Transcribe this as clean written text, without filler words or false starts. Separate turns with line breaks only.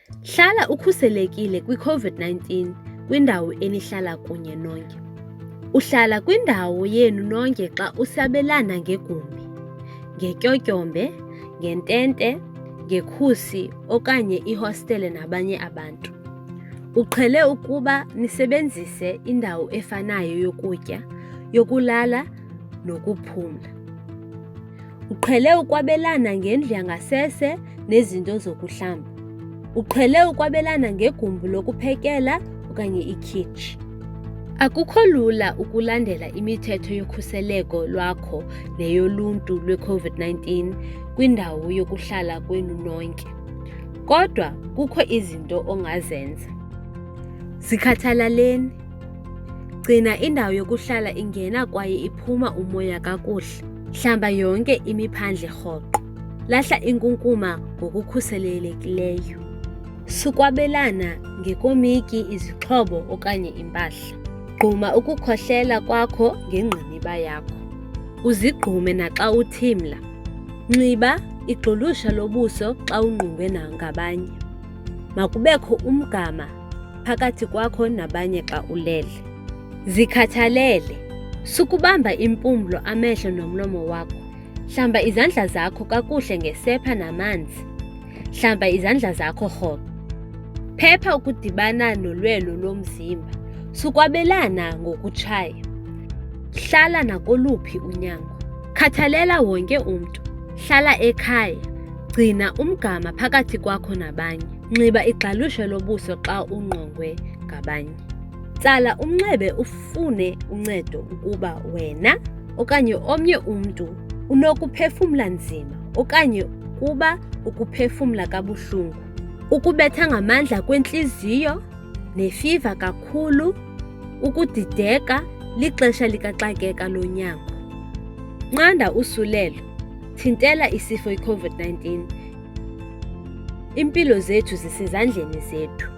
Hlala ukhuselekile kwi-COVID-19 kwindawo enihlala kunye nonke. Uhlala kwindawo yenu nonke xa usabelana ngegumbi, ngetyotyombe, ngentente, ngekhusi okanye ihostele nabanye abantu. Uqhele ukuba nisebenzise indawo efanayo yokutya, yokulala nokuphumla. Uqhele ukwabelana ngendlu yangasese nezinto zokuhlamba. Uqhele ukwabelana ngegumbi lokuphekela okanye ikhitshi. Akukho lula ukulandela imithetho yokhuseleko lwakho neyoluntu lwe-COVID-19 kwindawo yokuhlala kwenu nonke. Kodwa kukho izinto ongazenza. Zikhathalaleni. Gcina indawo yokuhlala ingena kwaye iphuma umoya kakuhle. Hlamba yonke imiphandle rhoqo. Lahla inkunkuma ngokukhuselekileyo. Sukwabelana ngekomiki, izixhobo okanye impahla. Gquma ukukhohlela kwakho ngengqiniba yakho. Uzigqume naxa uthimla. Nxiba igxulusha lobuso xa ungqungwe ngabanye. Makubekho umgama phakathi kwakho nabanye xa ulele. Zikhathalele. Sukubamba impumlo, amehlo nomlomo wakho. Hlamba izandla zakho kakuhle ngesepha namanzi. Hlamba izandla zakho rhoqo. Phepha ukudibana nolwelo lomzimba. Sukwabelana ngokutshaya. Hlala nakoluphi unyango. Khathalela wonke umntu. Hlala ekhaya. Gcina umgama phakathi kwakho nabanye. Nxiba igxalusho lobuso xa ungqongwe ngabanye. Tsala umnxebe ufune uncedo ukuba wena okanye omnye umntu unokuphefumla nzima okanye kuba ukuphefumla kabuhlungu, ukubetha ngamandla kwentliziyo, nefiva kakhulu, ukudideka lixesha likaxakeka lonyango. Nqanda usulelo. Thintela isifo i-COVID-19. Impilo zethu zisezandleni zethu.